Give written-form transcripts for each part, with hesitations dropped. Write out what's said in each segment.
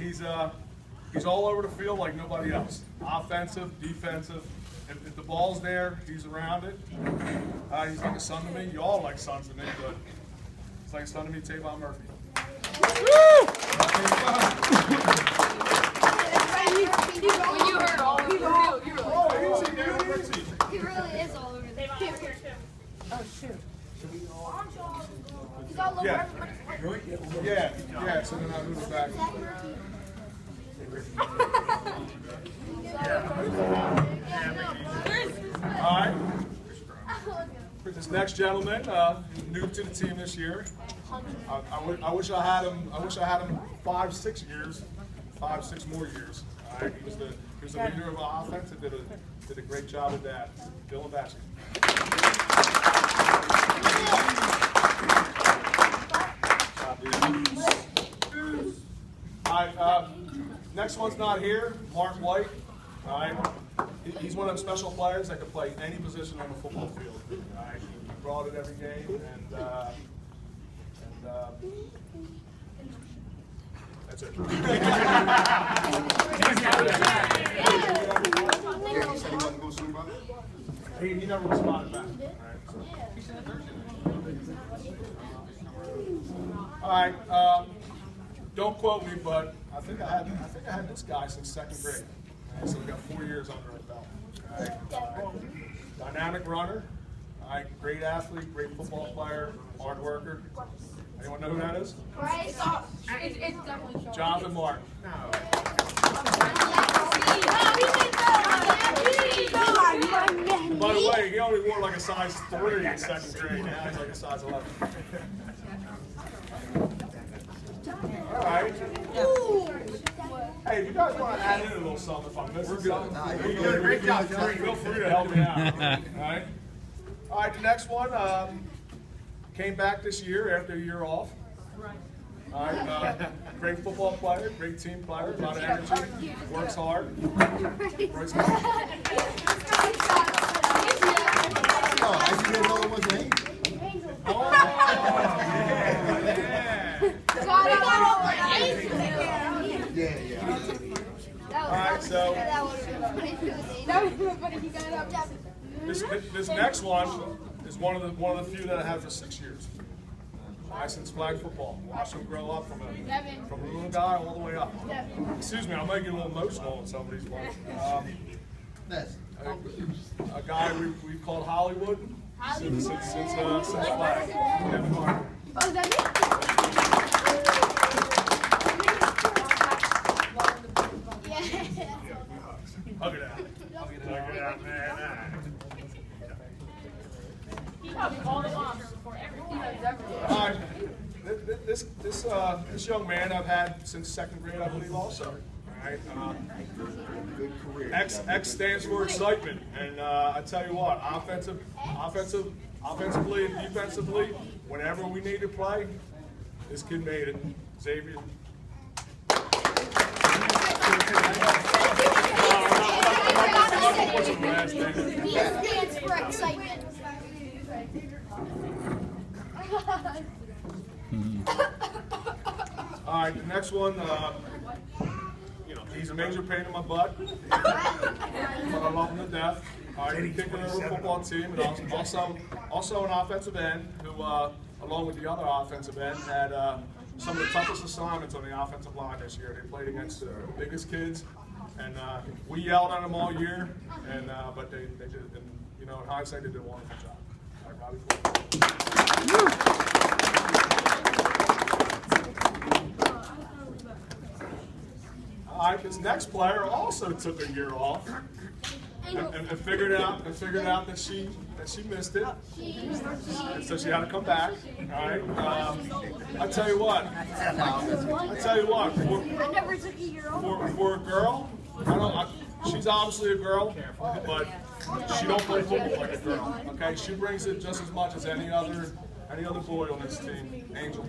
he's all over the field like nobody else. Offensive, defensive. If the ball's there, he's around it. He's like a son to me. You all like sons to me, but he's like a son to me, Tavon Murphy. When you heard all over the field, you were like, oh, easy, dude, easy. he really is all over the field. Oh, shoot. He's all over Yeah. everybody. Yeah, so then I move it back. All right. This next gentleman, new to the team this year. I wish I had him. I wish I had him 5-6 years, 5-6 more years. All right. He was the leader of our offense and did a great job with that. Dylan Batchy. All right. Next one's not here. Mark White. All right. He's one of them special players that can play any position on the football field. All right. He brought it every game, and that's it. He never responded back. All right. Don't quote me, but I think I had this guy since 2nd grade. All right, so we got 4 years under our belt. All right. Dynamic runner. All right, great athlete, great football player, hard worker. Anyone know who that is? It's definitely Sean. Jonathan Martin. By the way, he only wore like a size 3 in 2nd grade. Now he's like a size 11. All right. Hey, if you guys want to add in a little something, if I'm missing something, you're doing a great job. Feel free to help me out. All right, the next one came back this year after a year off. All right, great football player, great team player, a lot of energy, works hard. Oh, I didn't know it was me. Oh, Yeah. all right, so That would have been funny. He got it up. this next one is one of the few that I had for 6 years. Since flag football, watched him grow up from a little guy all the way up. Excuse me, I might get a little emotional in some of these ones. A guy we called Hollywood since flag. Kevin Hart. Oh, is that me? Hug it out. Hug it out, man. He probably called him off before everything that was ever. All right. This young man I've had since 2nd grade, I believe, also. All right. Good career. X stands for excitement, and I tell you what, offensively and defensively, whenever we need to play, this kid made it. Xavier. He stands for excitement. All right, the next one, he's a major pain in my butt, but I love him to death. All right, he's kicking over a football team, and also an offensive end who, along with the other offensive end, had some of the toughest assignments on the offensive line this year. They played against the biggest kids, and we yelled at them all year, and but they did, and, in hindsight, they did a wonderful job. All right, Robbie Ford. All right, this next player also took a year off and figured out that she missed it, and so she had to come back. All right, I tell you what, I never took a year off. for a girl, she's obviously a girl, but she don't play football like a girl. Okay, she brings it just as much as any other boy on this team. Angel.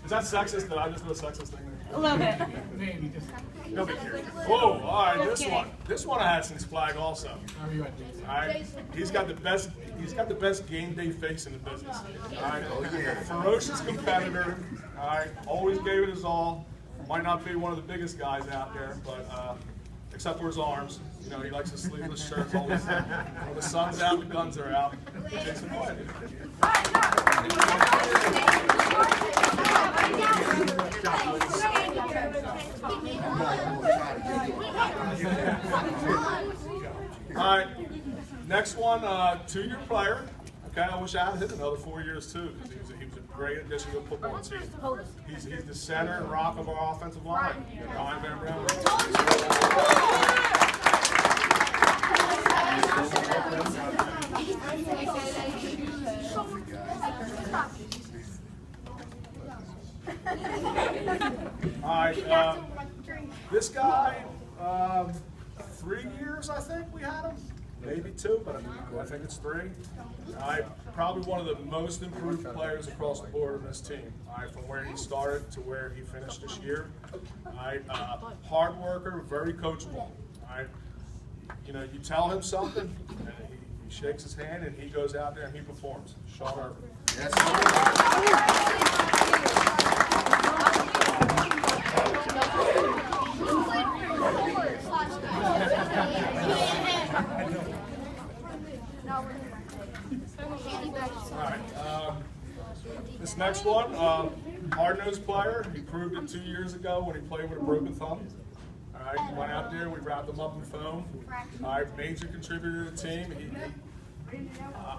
Is that sexist? Did I just do a sexist thing there? Love it. He'll be here. Whoa! All right, this one I had since flag also. All right, he's got the best game day face in the business. All right, ferocious competitor. All right, always gave it his all. Might not be one of the biggest guys out there, but except for his arms, you know, he likes his sleeveless shirts always. When the sun's out, the guns are out. Jason White. All right, next one, 2-year player. Okay, I wish I had hit another 4 years too, because he was a great addition to the football team. He's the center and rock of our offensive line. Ryan Van Brown. All right, this guy, 3 years I think we had him, maybe 2, but I think it's 3. Probably one of the most improved players across the board on this team. From where he started to where he finished this year. Hard worker, very coachable. You know, you tell him something, and he shakes his hand, and he goes out there and he performs. Sean Irvin. Yes, This next one, hard-nosed player. He proved it 2 years ago when he played with a broken thumb. All right, he went out there, we wrapped him up in foam. All right, major contributor to the team.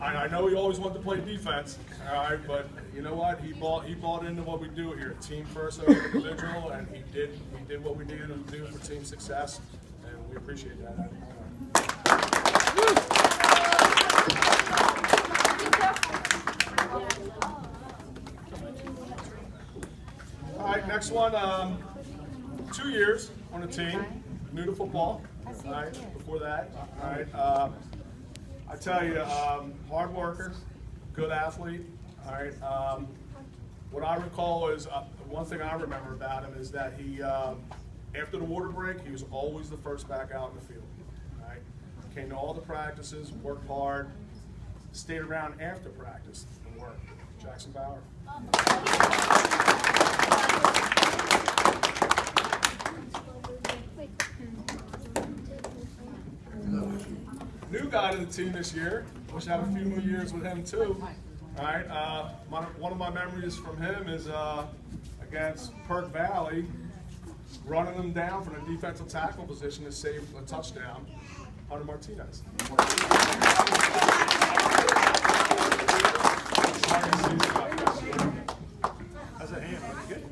I know he always wanted to play defense. All right, but you know what? He bought into what we do here, team first over individual, and he did what we needed him to do for team success, and we appreciate that. All right, next one, 2 years on the team, new to football, all right, before that, all right, I tell you, hard worker, good athlete, all right, what I recall is, one thing I remember about him is that he, after the water break, he was always the first back out in the field, all right, came to all the practices, worked hard, stayed around after practice and worked. Jackson Bauer. New guy to the team this year. Wish I had a few more years with him too. All right. One of my memories from him is against Perk Valley, running them down from the defensive tackle position to save a touchdown. Hunter Martinez. How's that hand? Good?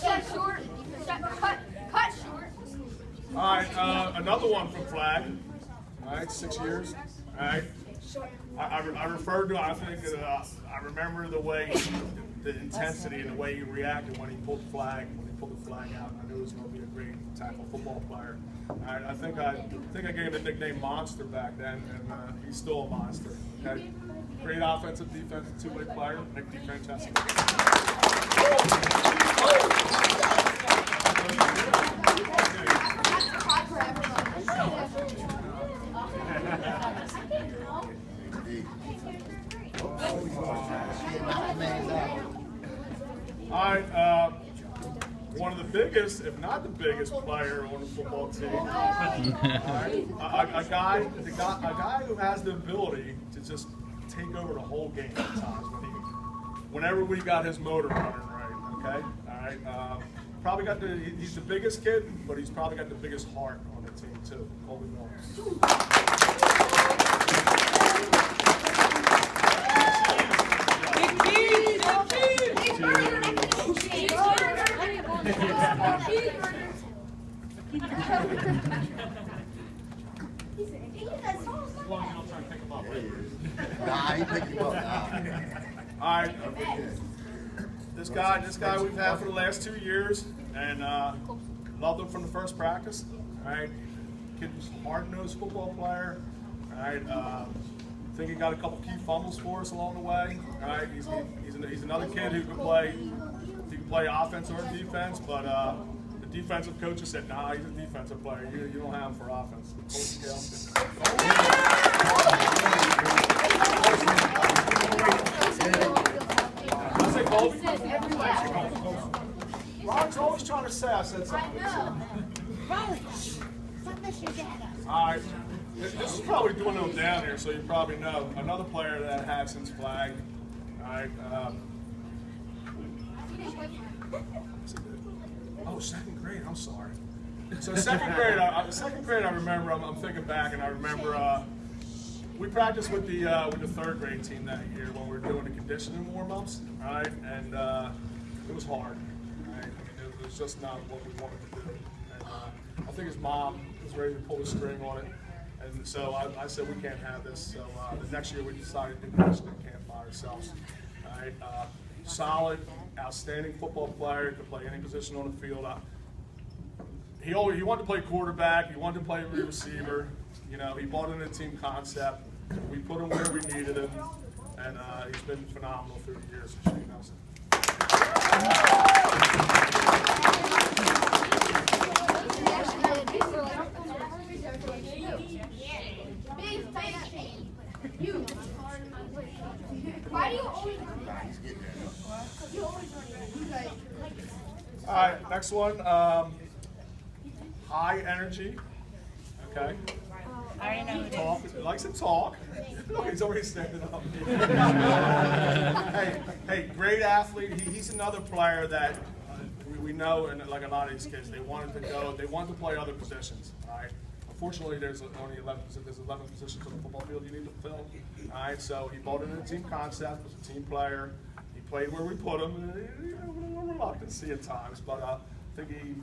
Cut short. All right, another one from flag. All right, 6 years. All right. I referred to, I think, I remember the way, the intensity and the way he reacted when he pulled the flag out. I knew he was going to be a great tackle football player. All right, I think I gave him the nickname Monster back then, and he's still a monster. Okay? Great offensive, defensive, two-way player. Nick DeFrancesco. All right, one of the biggest, if not the biggest player on the football team. All right, a guy who has the ability to just take over the whole game at times whenever we got his motor running right. Okay, all right. Probably got he's the biggest kid, but he's probably got the biggest heart on the team too. Colby Miller. All right. This guy we've had for the last 2 years, and loved him from the first practice. All right, kid was a hard-nosed football player. All right, I think he got a couple key fumbles for us along the way. All right, he's another kid who can play can play offense or defense, but the defensive coaches said, nah, he's a defensive player. You don't have him for offense. I say Colby. Ron's always trying to say I said something. All right. This is probably doing them down here, so you probably know. Another player that had since flag. All right. Oh, second grade. I'm sorry. So second grade, I remember. I'm thinking back, and I remember we practiced with the third grade team that year when we were doing the conditioning warm-ups. All right, and it was hard. Right? I mean, it was just not what we wanted to do. And I think his mom was ready to pull the string on it. And so I said, we can't have this. So the next year we decided to do conditioning camp by ourselves. All right, solid, outstanding football player, could play any position on the field. He wanted to play quarterback. He wanted to play receiver. You know, he bought into the team concept. We put him where we needed him, and he's been phenomenal through the years. Shane Nelson. Why do you always All right, next one. High energy. Okay. I already know who it is. Talk. He likes to talk. Look, he's already standing up. hey, great athlete. He's another player that we know, and like a lot of these kids, they wanted to play other positions. All right. Unfortunately, there's only 11 positions on the football field you need to fill. All right, so he bought into the team concept, was a team player. He played where we put him. A little reluctancy at times, but I think we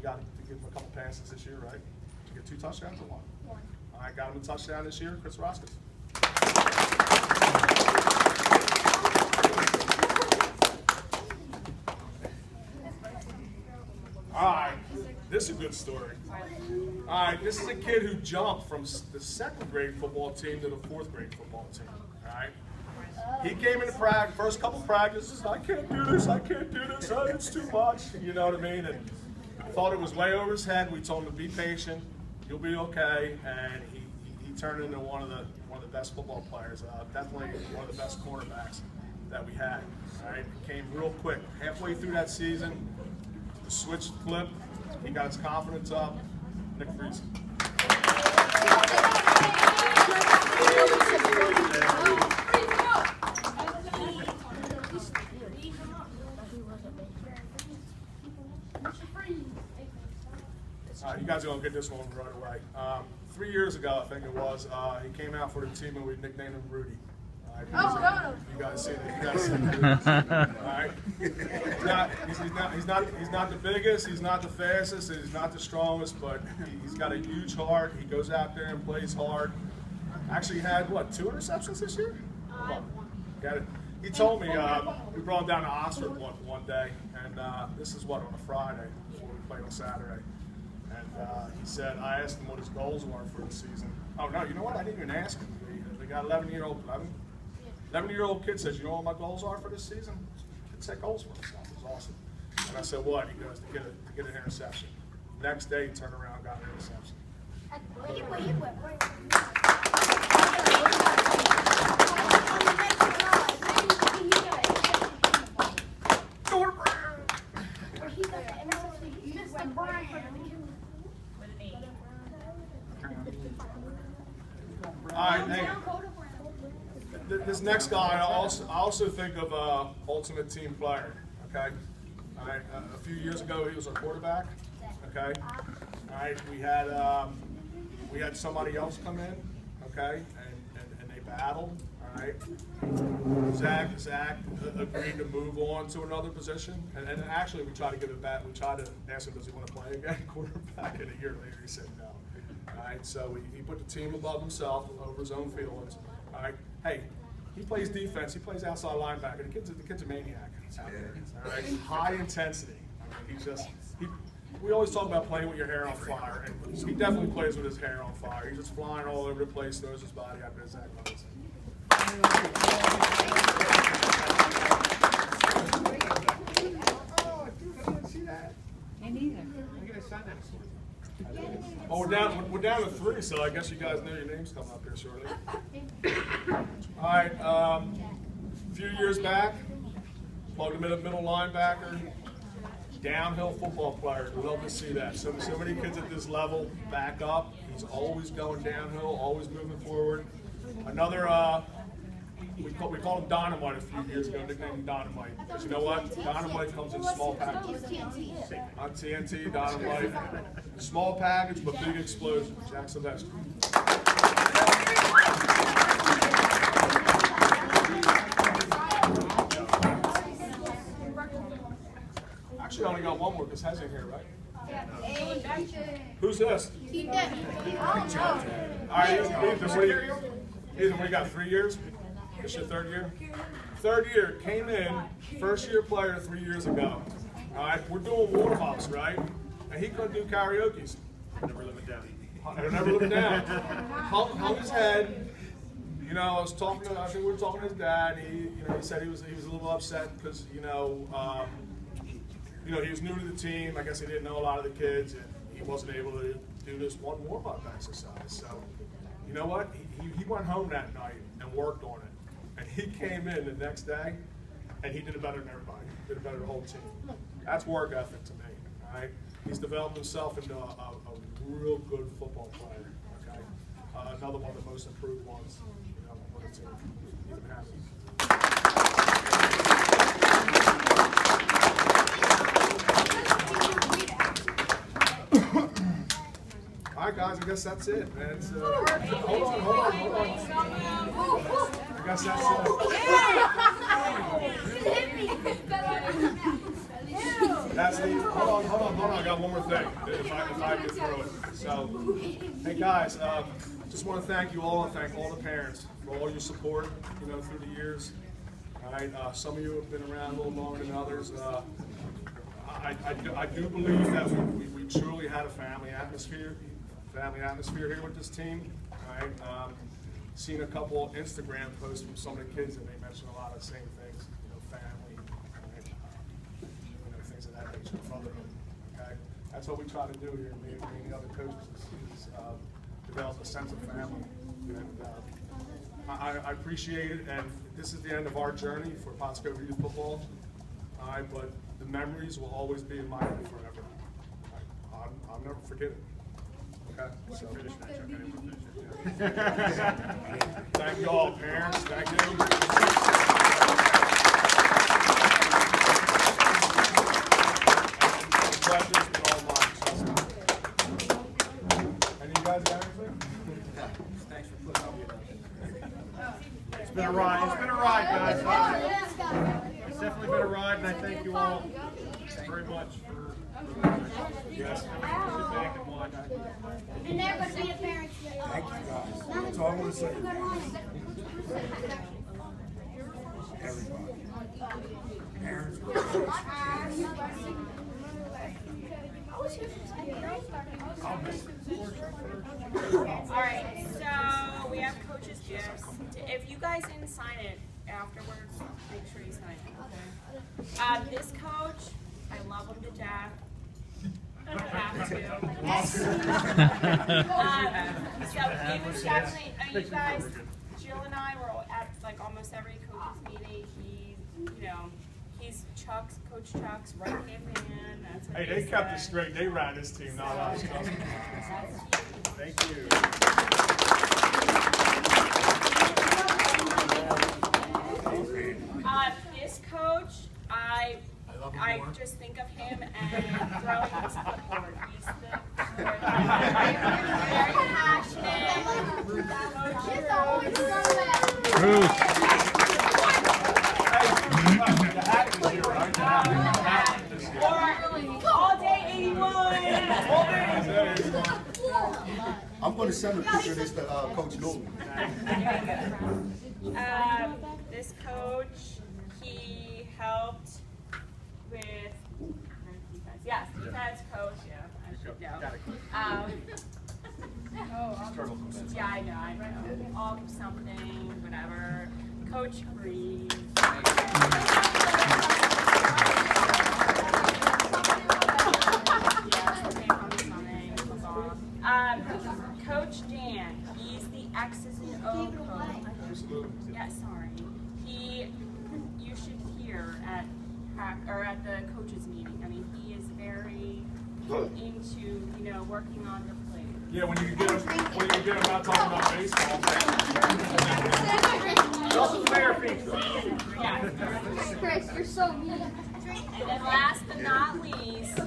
got to give him a couple passes this year, right? Did you get 2 touchdowns or 1? All right, got him a touchdown this year, Chris Roskus. All right, this is a good story. All right, this is a kid who jumped from the 2nd grade football team to the 4th grade football team. All right, he came into practice, first couple practices. I can't do this. Oh, it's too much. You know what I mean? And I thought it was way over his head. We told him to be patient. You'll be okay. And he turned into one of the best football players. Definitely one of the best cornerbacks that we had. All right, came real quick. Halfway through that season, the switch flipped. He got his confidence up. Nick Freese. You guys are going to get this one right away. 3 years ago, I think it was, he came out for the team and we nicknamed him Rudy. You guys see that? All right. He's not the biggest, he's not the fastest, he's not the strongest, but he's got a huge heart. He goes out there and plays hard. Actually had, 2 interceptions this year? Got it. He told me, we brought him down to Oxford one day, and this is on a Friday before we played on Saturday. And he said, I asked him what his goals were for the season. Oh, no, you know what? I didn't even ask him. They got 11-year-old kid says, you know what my goals are for this season? He'd set goals for himself. It was awesome. And I said, what? He goes, to get an interception. Next day, he turned around and got an interception. All right, hey. This next guy, I also think of ultimate team player. Okay, all right. A few years ago, he was our quarterback. Okay, all right. We had somebody else come in. Okay, and they battled. All right. Zach agreed to move on to another position, and actually we tried to give it back. We tried to ask him, does he want to play again, quarterback? And a year later, he said no. All right, so he put the team above himself, over his own feelings. All right, hey, he plays defense. He plays outside linebacker. The kid's a maniac out there. All right, high intensity. I mean, we always talk about playing with your hair on fire, and he definitely plays with his hair on fire. He's just flying all over the place, throws his body out there. Zach Robinson. Me neither. Oh, we're down to 3, so I guess you guys know your names coming up here shortly. All right, a few years back, plugged him in a middle linebacker, downhill football player. We love to see that. So many kids at this level back up. He's always going downhill, always moving forward. Another, we called him Dynamite a few years ago, nicknamed him Dynamite. Because you know what? Dynamite comes in small packages. On TNT, Dynamite. Small package, but big explosion. Jack Sylvester. Actually, I only got one more because Hez in here, right? Who's this? All right, Ethan, we got 3 years? This your 3rd year? 3rd year, came in, first year player 3 years ago. All right, we're doing warm ups, right? And he couldn't do karaoke's. Never live it down. Never lived it down. Hung his head. You know, I think we were talking to his dad. He said he was a little upset because he was new to the team. I guess he didn't know a lot of the kids, and he wasn't able to do this one warm-up exercise. So, you know what? He went home that night and worked on it. And he came in the next day, and he did it better than everybody. He did it better than the whole team. That's work ethic to me, all right? He's developed himself into a real good football player, okay? Another one of the most improved ones, on the team. Even happy. All right, guys, I guess that's it, man. Hold on. I guess that's it. That's the, hold on. I got one more thing, if I get through it. So, hey guys, just want to thank you all and thank all the parents for all your support, through the years. All right, some of you have been around a little longer than others. I do believe that we truly had a family atmosphere here with this team. All right, seen a couple Instagram posts from some of the kids, and they mentioned a lot of the same things. Family, right? Things of that nature, brotherhood. Okay, that's what we try to do here. Me and the other coaches is develop a sense of family. And I appreciate it. And this is the end of our journey for Pottsgrove Youth Football. All right, but the memories will always be in my head forever. I'll never forget it. Okay, so. Thank you all, parents. Thank you. The pleasure's been all mine. And you guys got anything? Thanks for putting up with us. It's been a ride. It's been a ride, guys. It's definitely been a ride, and I thank you all very much for Yes. sit back and watch. And they're going to be the parents. Thank you, guys. That's all I want to say. Everybody. Parents. Alright, so we have coach's gifts. If you guys didn't sign it afterwards, make sure you sign it, okay? This coach, I love him to death. I have to. So he was definitely, you guys, Jill and I were at like almost every coach's meeting. He's Coach Chuck's right-hand man. That's what Hey, they kept it straight. They ran this team, not us. Thank you. This coach, I just think of him and throwing his clipboard. He's very passionate. All day 81. I'm going to send a picture of this to Coach Norton. This coach, he helped with defense. Yes, defense coach. Yeah, I should know. Yeah, I know. All something, whatever. Coach Breeze. X's and O coach. Absolutely. Yeah, sorry. You should hear at the coaches meeting. I mean, he is very into working on the plate. Yeah, when you get him out talking about baseball. Also player feature. Yeah. Chris, you're so mean. And then last but not least,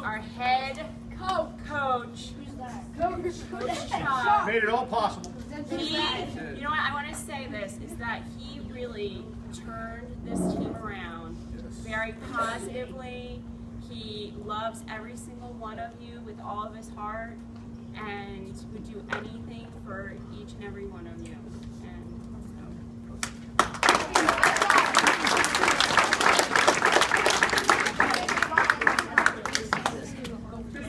our head coach. Coach Chuck. Made it all possible. You know what, I want to say this, is that he really turned this team around very positively. He loves every single one of you with all of his heart and would do anything for each and every one of you.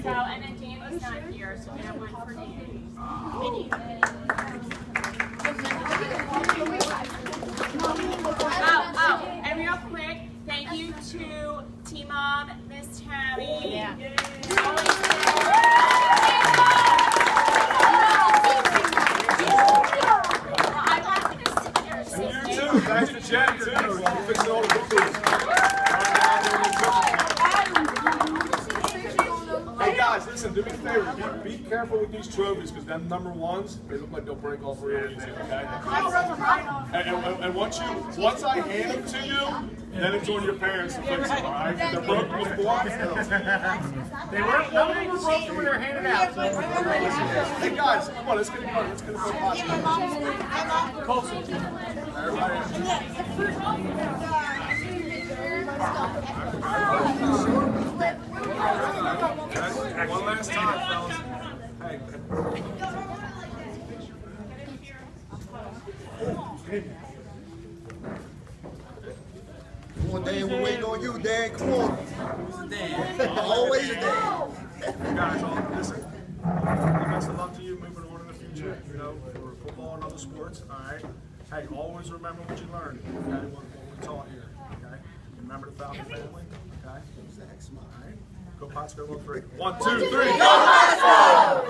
And then Danny's not here, so we have one for Danny. Oh, and real quick, thank you to Team Mom, Miss Tammy. Yeah. I wanted to sit here. And you too. Thanks to Jen too. Fixing all the cookies. Hey guys, listen, do me a favor. Be careful with these trophies because them number ones, they look like they'll break off real easy, okay? And once I hand them to you, then it's on your parents to fix them, alright? They're broken before. They weren't, none of them were broken when they were handed out. So. Hey guys, come on, let's get it going. Let's get it going. Everybody. One last time, fellas. Hey. Come on, Dan, we're waiting on you, Dan. Come on. Always Dan. Guys, listen. Best of luck to you moving on in the future, for football and other sports, all right? Hey, always remember what you learned, okay? What we taught here, okay? Remember the Falcon family, okay? All right? Go Pottsgrove on 3. 1, 2, 3, go Pottsgrove!